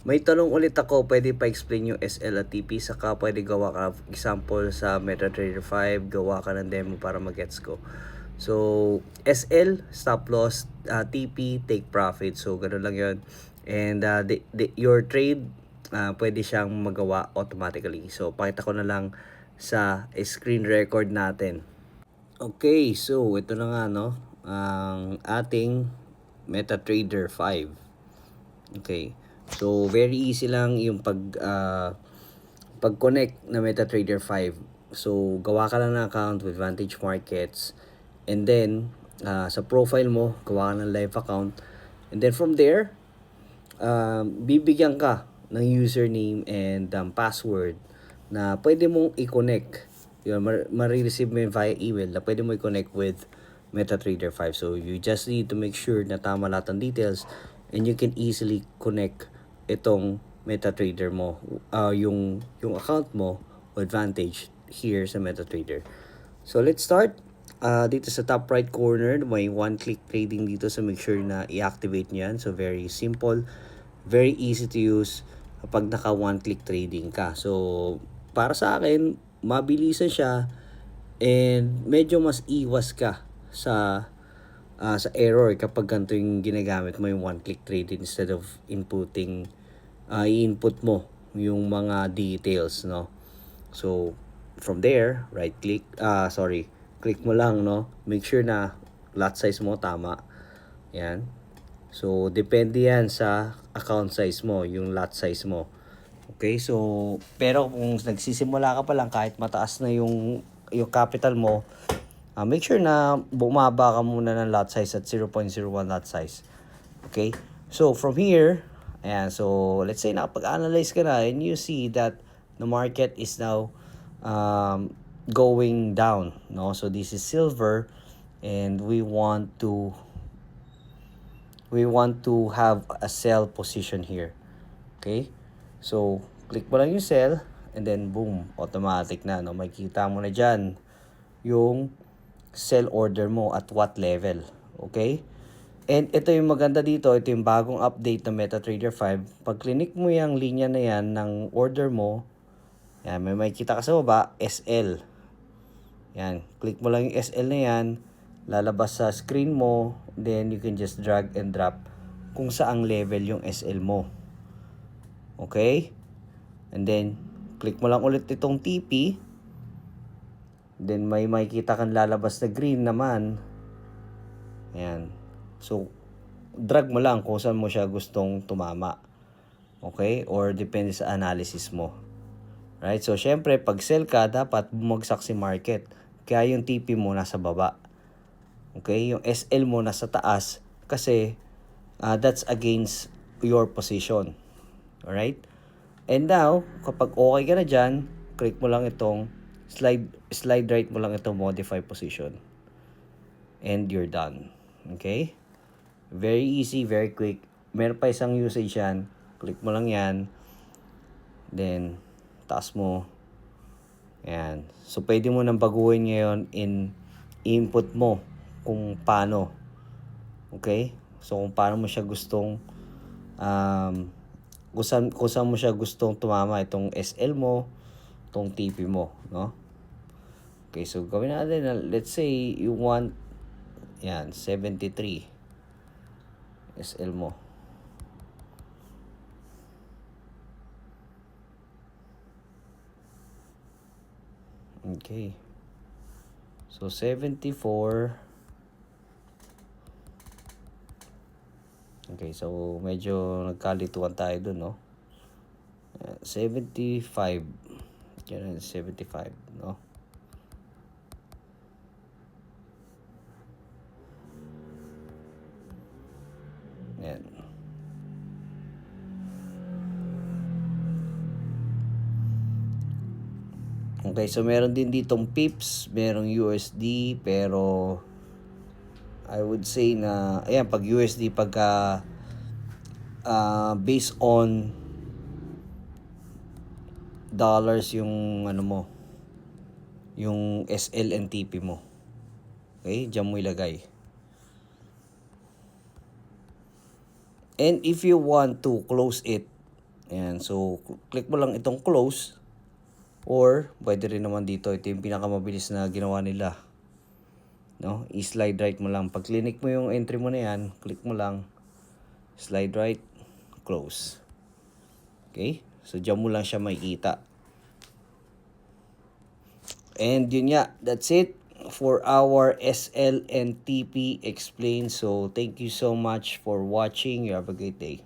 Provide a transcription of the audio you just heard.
May tanong ulit ako, pwede pa explain yung SL at TP, saka pwede gawa ka example sa MetaTrader 5, gawa ka ng demo para mag-gets ko. So, SL, stop loss, TP, take profit. So, ganoon lang yun. And your trade, pwede siyang magawa automatically. So, pakita ko na lang sa screen record natin. Okay, so ito na nga no, ang ating MetaTrader 5. Okay. So very easy lang yung pag-connect na MetaTrader 5. So gawa ka lang ng account with Vantage Markets, and then sa profile mo gawa ka ng live account, and then from there bibigyan ka ng username and password na pwede mong i-connect. Yun, ma-receive mo yun via email na pwede mo i-connect with MetaTrader 5. So, you just need to make sure na tama lahat ng details, and you can easily connect itong MetaTrader mo, yung account mo with Vantage here sa MetaTrader. So, let's start. Dito sa top right corner, may one-click trading dito. So, make sure na i-activate nyo yan. So, very simple. Very easy to use kapag naka one-click trading ka. So, para sa akin, mabilisan siya and medyo mas iwas ka sa error kapag ganito yung ginagamit mo yung one-click trading instead of i-input mo yung mga details, no? So, from there, click mo lang, no? Make sure na lot size mo tama. Yan. So, depende yan sa account size mo, yung lot size mo. Okay, so, pero kung nagsisimula ka pa lang, kahit mataas na yung capital mo, make sure na bumaba ka muna ng lot size at 0.01 lot size. Okay, so from here, ayan, so let's say nakapag-analyze ka na and you see that the market is now going down, no? So this is silver, and we want to have a sell position here. Okay? So, click mo lang yung sell, and then boom, automatic na, no? Makikita mo na dyan yung sell order mo at what level. Okay? And ito yung maganda dito, ito yung bagong update ng MetaTrader 5. Pag click mo yung linya na yan ng order mo, yan, may makikita ka sa baba, SL. Yan, click mo lang yung SL na yan, lalabas sa screen mo, then you can just drag and drop kung saang level yung SL mo. Okay? And then, click mo lang ulit itong TP. Then, may makikita kang lalabas na green naman. Ayan. So, drag mo lang kung saan mo siya gustong tumama. Okay? Or depende sa analysis mo. Right? So, syempre, pag sell ka, dapat bumagsak si market. Kaya yung TP mo nasa baba. Okay? Yung SL mo nasa taas. Kasi, that's against your position. Alright? And now, kapag okay ka na dyan, click mo lang itong slide right mo lang itong modify position. And you're done. Okay? Very easy, very quick. Meron pa isang usage yan. Click mo lang yan. Then, taas mo. Ayan. So, pwede mo nang baguhin ngayon in input mo kung paano. Okay? So, kung paano mo siya gustong kung saan mo siya gustong tumama, itong SL mo, itong TP mo, no? Okay, so gawin natin na, let's say you want, yan, 73 SL mo. Okay. So 74. Okay, so medyo nagkalituan tayo dun, no? 75. Yan, 75, no? Yan. Okay, so meron din ditong pips, merong USD, pero I would say na, ayan, pag USD, pagka based on dollars yung ano mo, yung SL and TP mo. Okay, diyan mo ilagay. And if you want to close it, Ayan, so click mo lang itong close or pwede rin naman dito. Ito yung pinakamabilis na ginawa nila. No? I-slide right mo lang. Pag clinic mo yung entry mo na yan, click mo lang, slide right, close. Okay? So dyan mo lang siya makikita. And yun nga, that's it for our SL and TP explain. So thank you so much for watching. You have a great day.